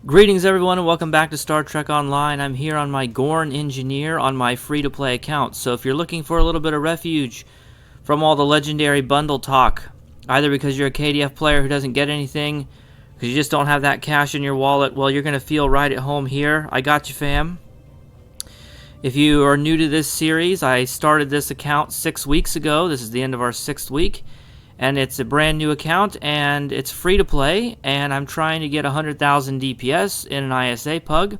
Greetings everyone and welcome back to Star Trek Online. I'm here on my Gorn Engineer on my free-to-play account. So if you're looking for a little bit of refuge from all the legendary bundle talk, either because you're a KDF player who doesn't get anything, because you just don't have that cash in your wallet, well, you're going to feel right at home here. I got you, fam. If you are new to this series, I started this account 6 weeks ago. This is the end of our 6th week. And it's a brand new account, and it's free to play, and I'm trying to get 100,000 DPS in an ISA pug,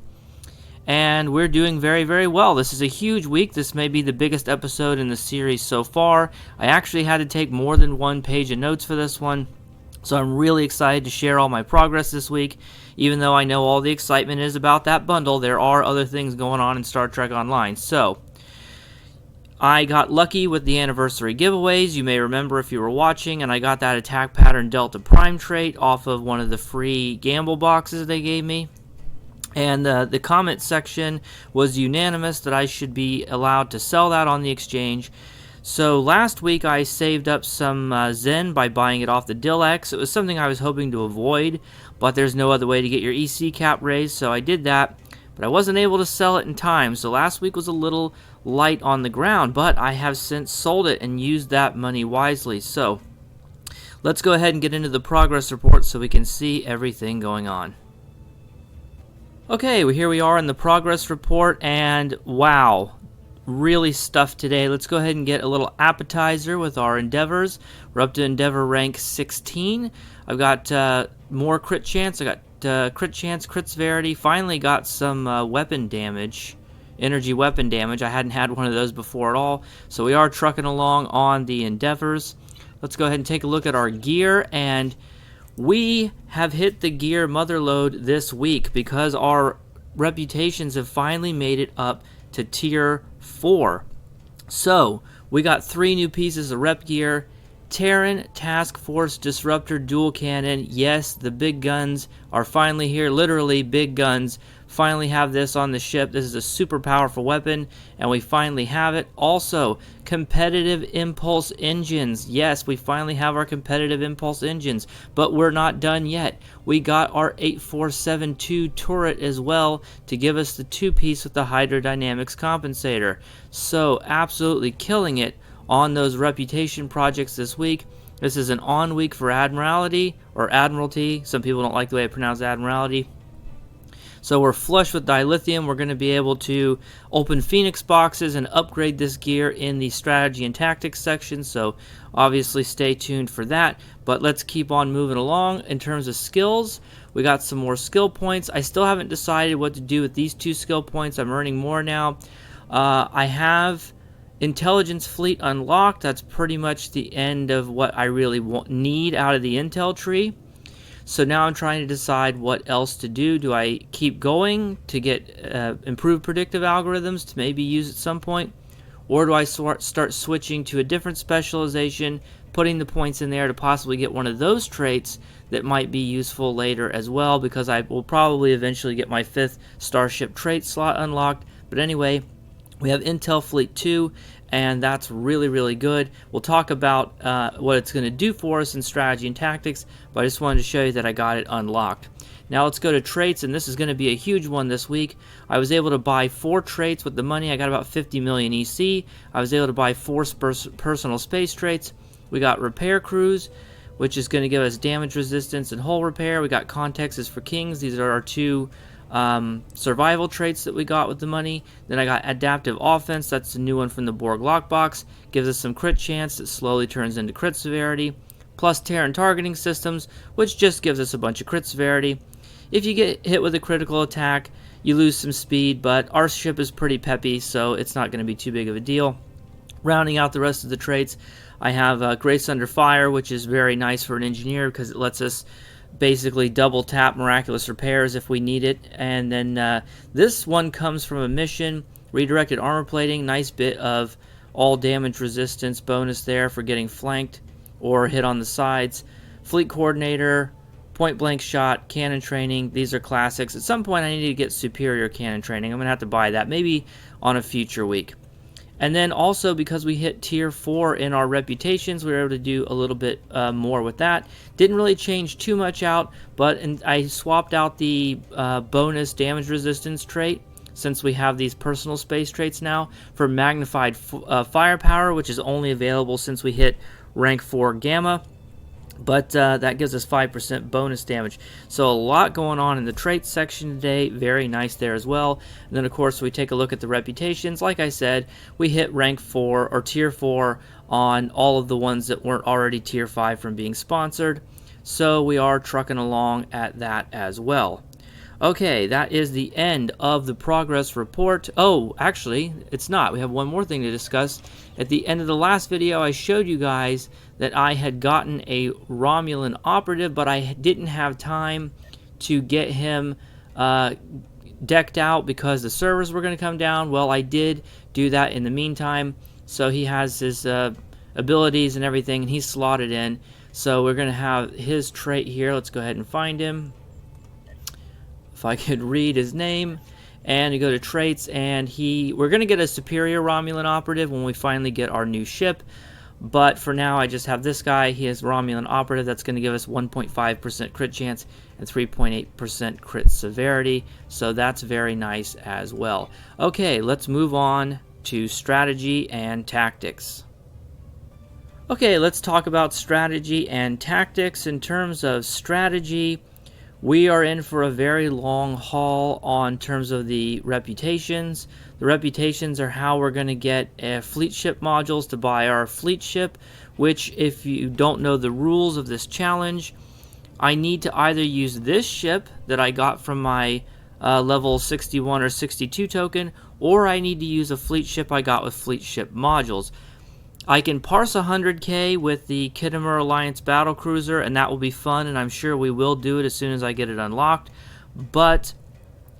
and we're doing very, very well. This is a huge week. This may be the biggest episode in the series so far. I actually had to take more than 1 page of notes for this one, so I'm really excited to share all my progress this week. Even though I know all the excitement is about that bundle, there are other things going on in Star Trek Online. So I got lucky with the anniversary giveaways. You may remember if you were watching, and I got that attack pattern Delta Prime trait off of one of the free gamble boxes they gave me. And the comment section was unanimous that I should be allowed to sell that on the exchange. So last week I saved up some Zen by buying it off the Dilex. It was something I was hoping to avoid, but there's no other way to get your EC cap raised, so I did that. But I wasn't able to sell it in time, so last week was a little light on the ground, but I have since sold it and used that money wisely. So let's go ahead and get into the progress report so we can see everything going on. Okay, well, here we are in the progress report, and wow, really stuffed today. Let's go ahead and get a little appetizer with our endeavors. We're up to endeavor rank 16. I've got more crit chance. I got crit chance, crit severity. Finally got some weapon damage, energy weapon damage. I hadn't had one of those before at all. So we are trucking along on the endeavors. Let's go ahead and take a look at our gear, and we have hit the gear mother load this week because our reputations have finally made it up to tier 4. So we got 3 new pieces of rep gear. Terran Task Force Disruptor Dual Cannon. Yes, the big guns are finally here. Literally, big guns finally have this on the ship. This is a super powerful weapon, and we finally have it. Also, competitive impulse engines. Yes, we finally have our competitive impulse engines, but we're not done yet. We got our 8472 turret as well to give us the 2-piece with the hydrodynamics compensator. So, absolutely killing it on those reputation projects this week. This is an on week for Admiralty, or Admiralty. Some people don't like the way I pronounce Admiralty. So we're flush with dilithium. We're going to be able to open Phoenix boxes and upgrade this gear in the strategy and tactics section. So obviously stay tuned for that. But let's keep on moving along. In terms of skills, we got some more skill points. I still haven't decided what to do with these 2 skill points. I'm earning more now. I have Intelligence Fleet unlocked. That's pretty much the end of what I really need out of the intel tree. So now I'm trying to decide what else to do. Do I keep going to get improved predictive algorithms to maybe use at some point? Or do I start switching to a different specialization, putting the points in there to possibly get one of those traits that might be useful later as well, because I will probably eventually get my 5th Starship trait slot unlocked. But anyway, we have Intel Fleet 2, and that's really, really good. We'll talk about what it's going to do for us in strategy and tactics, but I just wanted to show you that I got it unlocked. Now let's go to traits, and this is going to be a huge one this week. I was able to buy 4 traits with the money. I got about 50 million EC. I was able to buy 4 personal space traits. We got Repair Crews, which is going to give us damage resistance and hull repair. We got Context is for Kings. These are our 2 survival traits that we got with the money. Then I got Adaptive Offense. That's the new one from the Borg lockbox. Gives us some crit chance that slowly turns into crit severity. Plus Terran Targeting Systems, which just gives us a bunch of crit severity. If you get hit with a critical attack, you lose some speed, but our ship is pretty peppy, so it's not going to be too big of a deal. Rounding out the rest of the traits, I have Grace Under Fire, which is very nice for an engineer because it lets us basically double tap miraculous repairs if we need it. And then this one comes from a mission, redirected armor plating. Nice bit of all damage resistance bonus there for getting flanked or hit on the sides. Fleet coordinator, point blank shot, cannon training. These are classics. At some point I need to get superior cannon training. I'm gonna have to buy that maybe on a future week. And then also, because we hit tier 4 in our reputations, we were able to do a little bit more with that. Didn't really change too much out, but I swapped out the bonus damage resistance trait, since we have these personal space traits now, for magnified firepower, which is only available since we hit rank 4 gamma. But that gives us 5% bonus damage. So a lot going on in the traits section today. Very nice there as well. And then, of course, we take a look at the reputations. Like I said, we hit rank 4 or tier 4 on all of the ones that weren't already tier 5 from being sponsored. So we are trucking along at that as well. Okay, that is the end of the progress report. Oh, actually, it's not. We have one more thing to discuss. At the end of the last video, I showed you guys that I had gotten a Romulan operative, but I didn't have time to get him decked out because the servers were going to come down. Well, I did do that in the meantime. So he has his abilities and everything, and he's slotted in. So we're going to have his trait here. Let's go ahead and find him. If I could read his name, and you go to traits, and we're going to get a superior Romulan operative when we finally get our new ship, but for now I just have this guy. He is Romulan operative. That's going to give us 1.5% crit chance and 3.8% crit severity, so that's very nice as well. Okay, let's move on to strategy and tactics. Okay, let's talk about strategy and tactics. In terms of strategy, we are in for a very long haul on terms of the reputations. The reputations are how we're going to get fleet ship modules to buy our fleet ship, which, if you don't know the rules of this challenge, I need to either use this ship that I got from my level 61 or 62 token, or I need to use a fleet ship I got with fleet ship modules. I can parse 100k with the Khitomer Alliance battlecruiser, and that will be fun, and I'm sure we will do it as soon as I get it unlocked, but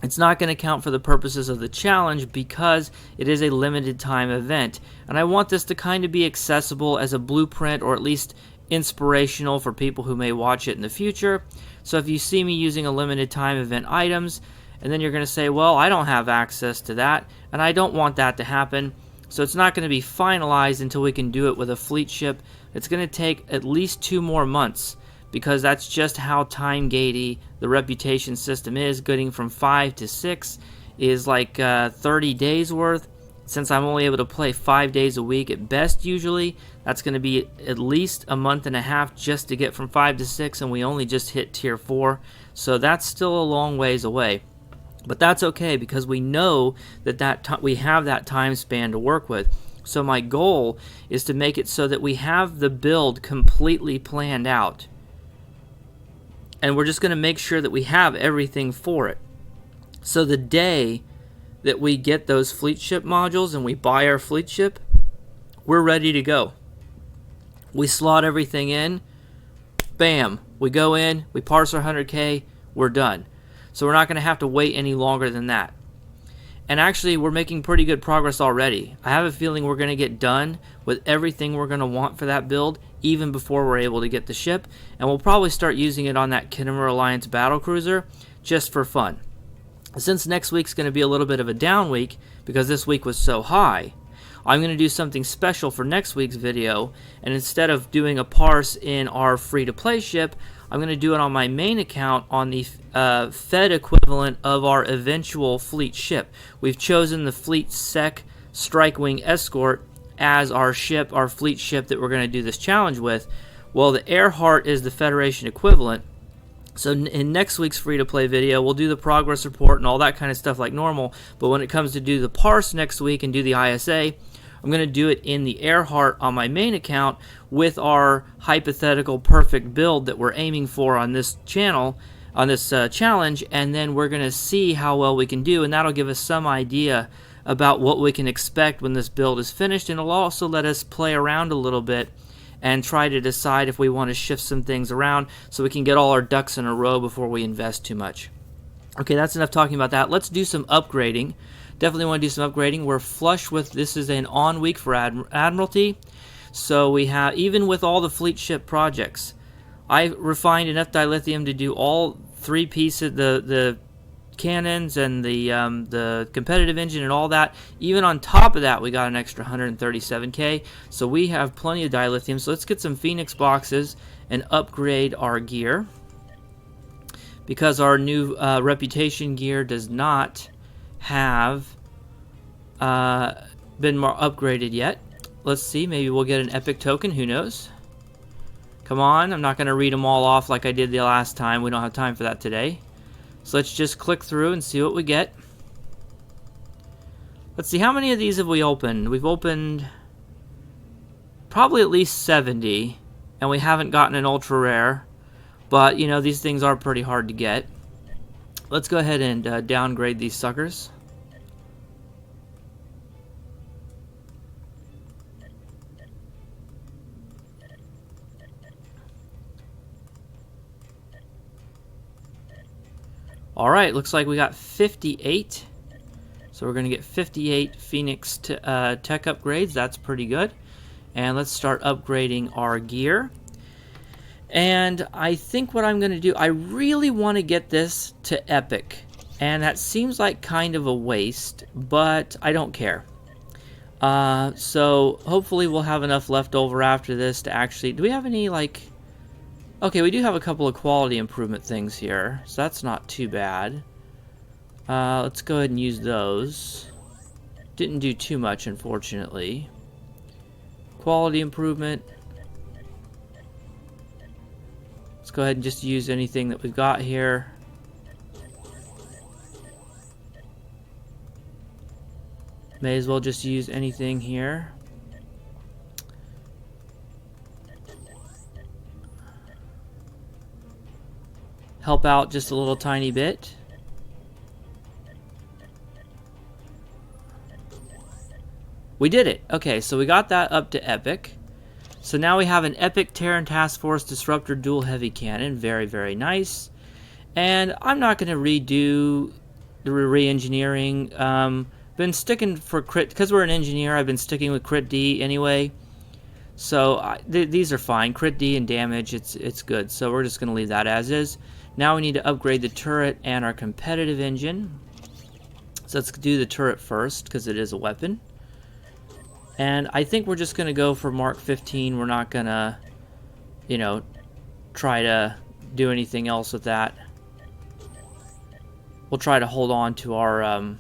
it's not going to count for the purposes of the challenge because it is a limited time event, and I want this to kind of be accessible as a blueprint, or at least inspirational for people who may watch it in the future. So if you see me using a limited time event items, and then you're going to say, well, I don't have access to that, and I don't want that to happen. So it's not going to be finalized until we can do it with a fleet ship. It's going to take at least 2 more months, because that's just how time gatey the reputation system is. Getting from 5 to 6 is like 30 days worth. Since I'm only able to play 5 days a week at best usually, that's going to be at least a month and a half just to get from 5 to 6, and we only just hit tier 4. So that's still a long ways away. But that's okay, because we know that we have that time span to work with. So my goal is to make it so that we have the build completely planned out. And we're just going to make sure that we have everything for it. So the day that we get those fleet ship modules and we buy our fleet ship, we're ready to go. We slot everything in, bam, we go in, we parse our 100k, we're done. So we're not going to have to wait any longer than that. And actually, we're making pretty good progress already. I have a feeling we're going to get done with everything we're going to want for that build, even before we're able to get the ship. And we'll probably start using it on that Khitomer Alliance battlecruiser, just for fun. Since next week's going to be a little bit of a down week, because this week was so high, I'm going to do something special for next week's video, and instead of doing a parse in our free-to-play ship, I'm going to do it on my main account on the Fed equivalent of our eventual fleet ship. We've chosen the Fleet Sec Strikewing Escort as our ship, our fleet ship that we're going to do this challenge with. Well, the Earhart is the Federation equivalent. So in next week's free-to-play video, we'll do the progress report and all that kind of stuff like normal, but when it comes to do the parse next week and do the ISA, I'm going to do it in the Earhart on my main account with our hypothetical perfect build that we're aiming for on this channel, on this challenge, and then we're going to see how well we can do, and that'll give us some idea about what we can expect when this build is finished, and it'll also let us play around a little bit and try to decide if we want to shift some things around so we can get all our ducks in a row before we invest too much. Okay, that's enough talking about that. Let's do some upgrading. Definitely want to do some upgrading. We're flush with, this is an on week for Admiralty. So we have, even with all the fleet ship projects, I refined enough dilithium to do all 3 pieces, the cannons and the competitive engine and all that. Even on top of that, we got an extra 137k. So we have plenty of dilithium. So let's get some Phoenix boxes and upgrade our gear, because our new reputation gear does not have been more upgraded yet. Let's see, maybe we'll get an epic token, who knows. Come on, I'm not going to read them all off like I did the last time. We don't have time for that today. So let's just click through and see what we get. Let's see, how many of these have we opened? We've opened probably at least 70, and we haven't gotten an ultra rare. But, you know, these things are pretty hard to get. Let's go ahead and downgrade these suckers. Alright, looks like we got 58. So we're going to get 58 Phoenix tech upgrades. That's pretty good. And let's start upgrading our gear. And I think what I'm going to do, I really want to get this to epic. And that seems like kind of a waste, but I don't care. So hopefully we'll have enough left over after this to actually... Do we have any, like... Okay, we do have a couple of quality improvement things here, so that's not too bad. Let's go ahead and use those. Didn't do too much, unfortunately. Quality improvement. Let's go ahead and just use anything that we've got here. May as well just use anything here. Help out just a little tiny bit. We did it. Okay, so we got that up to epic. So now we have an epic Terran Task Force Disruptor Dual Heavy Cannon. Very, very nice. And I'm not going to redo the re-engineering. Been sticking for crit, because we're an engineer, I've been sticking with crit D anyway. So these are fine. Crit D and damage, it's good. So we're just going to leave that as is. Now we need to upgrade the turret and our competitive engine. So let's do the turret first, because it is a weapon. And I think we're just going to go for Mark 15. We're not going to, you know, try to do anything else with that. We'll try to hold on to our...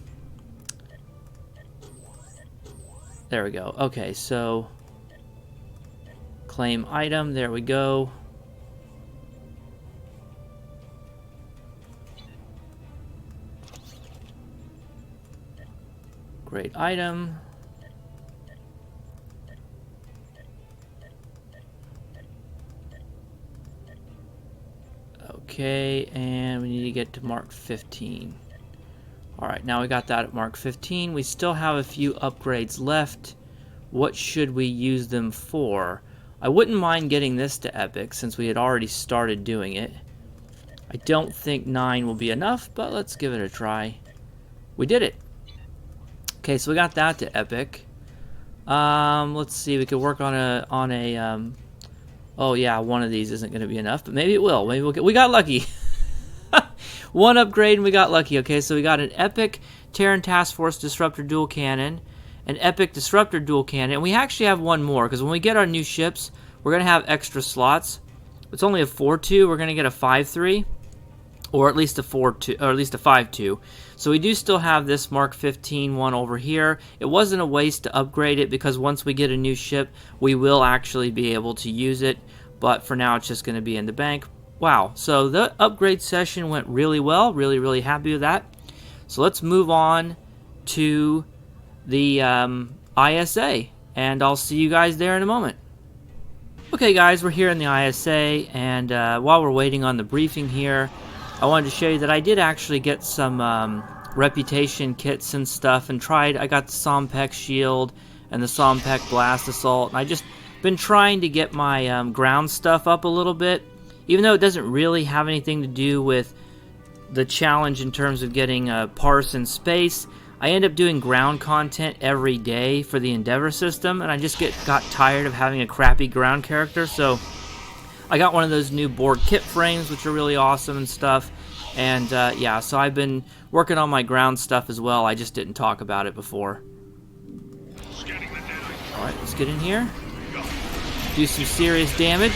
There we go. Okay, so... Claim item. There we go. Great item. Okay, and we need to get to Mark 15. Alright, now we got that at Mark 15. We still have a few upgrades left. What should we use them for? I wouldn't mind getting this to epic since we had already started doing it. I don't think 9 will be enough, but let's give it a try. We did it. Okay, so we got that to epic. Let's see, we could work on a oh yeah, one of these isn't going to be enough, but maybe it will. Maybe we'll get, we got lucky. One upgrade and we got lucky. Okay, so we got an epic Terran Task Force Disruptor Dual Cannon, an epic Disruptor Dual Cannon, and we actually have one more, because when we get our new ships, we're going to have extra slots. It's only a 4-2, we're going to get a 5-3. Or at least a 4-2, or at least a 5-2. So we do still have this Mark 15 one over here. It wasn't a waste to upgrade it, because once we get a new ship, we will actually be able to use it. But for now, it's just going to be in the bank. Wow, so the upgrade session went really well. Really, really happy with that. So let's move on to the ISA, and I'll see you guys there in a moment. Okay guys, we're here in the ISA, and while we're waiting on the briefing here, I wanted to show you that I did actually get some reputation kits and stuff, and I got the Sompek Shield and the Sompek Blast Assault, and I just been trying to get my ground stuff up a little bit, even though it doesn't really have anything to do with the challenge in terms of getting a parse in space. I end up doing ground content every day for the Endeavor system, and I just got tired of having a crappy ground character, so I got one of those new board kit frames, which are really awesome and stuff, And yeah, so I've been working on my ground stuff as well. I just didn't talk about it before. Alright, let's get in here. Do some serious damage.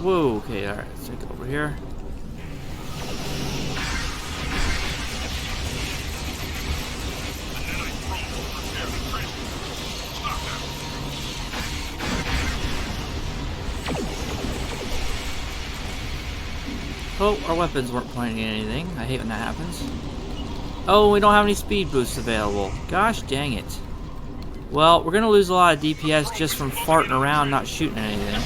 Whoa, okay, alright, let's take it over here. Oh, our weapons weren't pointing at anything. I hate when that happens. Oh, we don't have any speed boosts available. Gosh dang it. Well, we're gonna lose a lot of DPS just from farting around, not shooting anything.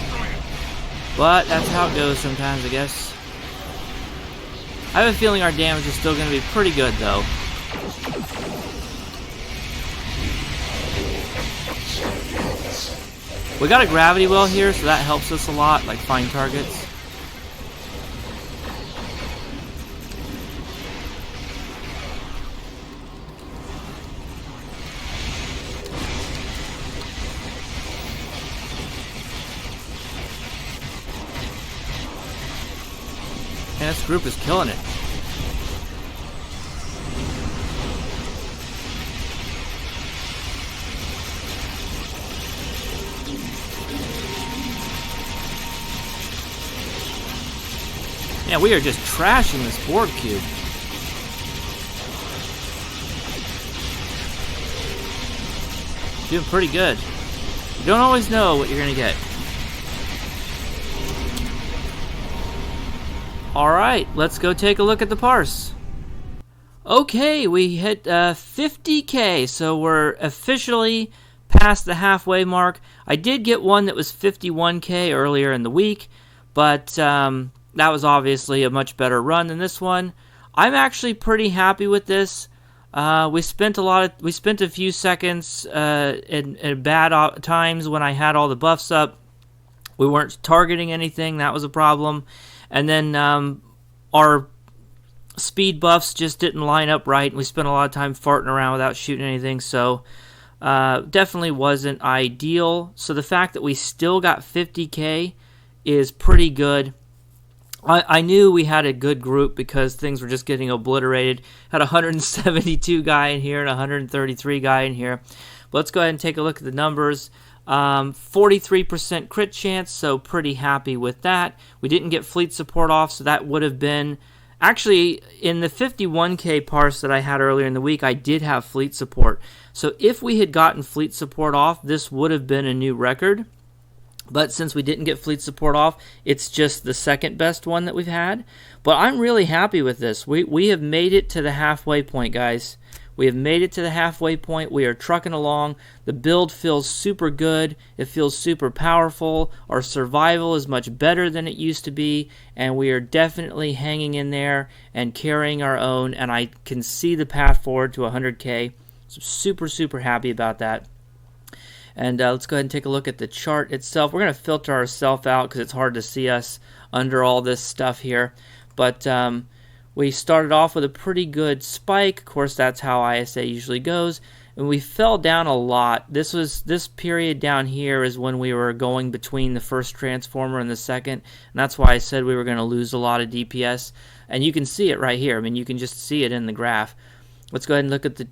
But that's how it goes sometimes, I guess. I have a feeling our damage is still gonna be pretty good, though. We got a gravity well here, so that helps us a lot, like find targets. And this group is killing it. Yeah, we are just trashing this board cube. Doing pretty good. You don't always know what you're gonna get. Alright, let's go take a look at the parse. Okay, we hit 50k, so we're officially past the halfway mark. I did get one that was 51k earlier in the week, but that was obviously a much better run than this one. I'm actually pretty happy with this. We spent a few seconds in bad times when I had all the buffs up. We weren't targeting anything, that was a problem. And then our speed buffs just didn't line up right, and we spent a lot of time farting around without shooting anything, so definitely wasn't ideal. So the fact that we still got 50k is pretty good. I knew we had a good group because things were just getting obliterated. Had a 172 guy in here and a 133 guy in here. But let's go ahead and take a look at the numbers. 43% crit chance, so pretty happy with that. We didn't get fleet support off, so that would have been... Actually, in the 51k parse that I had earlier in the week, I did have fleet support. So if we had gotten fleet support off, this would have been a new record. But since we didn't get fleet support off, it's just the second best one that we've had. But I'm really happy with this. We have made it to the halfway point, guys. We have made it to the halfway point. We are trucking along. The build feels super good. It feels super powerful. Our survival is much better than it used to be. And we are definitely hanging in there and carrying our own. And I can see the path forward to 100k. So super, super happy about that. And let's go ahead and take a look at the chart itself. We're going to filter ourselves out because it's hard to see us under all this stuff here. But we started off with a pretty good spike. Of course, that's how ISA usually goes. And we fell down a lot. This period down here is when we were going between the first transformer and the second. And that's why I said we were going to lose a lot of DPS. And you can see it right here. I mean, you can just see it in the graph. Let's go ahead and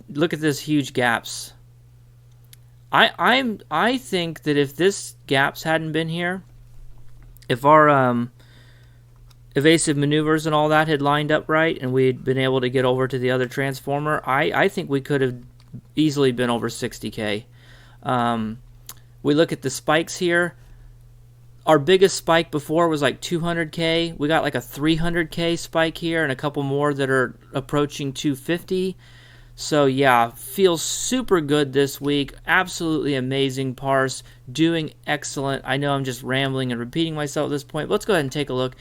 look at this huge gaps. I think that if this gaps hadn't been here, if our evasive maneuvers and all that had lined up right and we'd been able to get over to the other transformer, I think we could have easily been over 60k. We look at the spikes here. Our biggest spike before was like 200k. We got like a 300k spike here and a couple more that are approaching 250. So yeah, feels super good this week. Absolutely amazing parse. Doing excellent. I know I'm just rambling and repeating myself at this point, but let's go ahead and take a look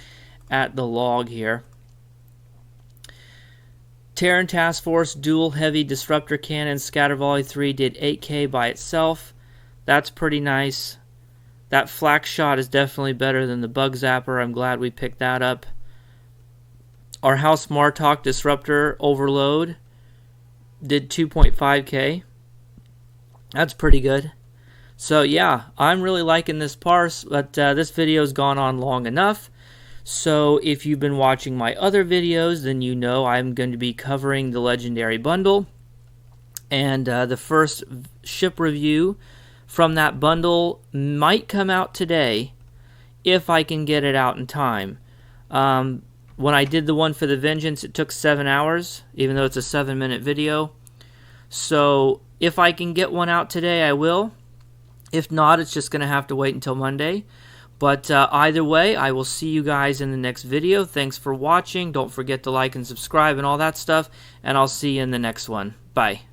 at the log here. Terran Task Force Dual Heavy Disruptor Cannon Scatter Volley 3 did 8k by itself. That's pretty nice. That flak shot is definitely better than the Bug Zapper. I'm glad we picked that up. Our House Martok Disruptor Overload did 2.5k. That's pretty good. So yeah, I'm really liking this parse, but this video's gone on long enough. So if you've been watching my other videos, then you know I'm going to be covering the Legendary Bundle. And the first ship review from that bundle might come out today, if I can get it out in time. When I did the one for the Vengeance, it took 7 hours, even though it's a 7-minute video. So if I can get one out today, I will. If not, it's just going to have to wait until Monday. But either way, I will see you guys in the next video. Thanks for watching. Don't forget to like and subscribe and all that stuff. And I'll see you in the next one. Bye.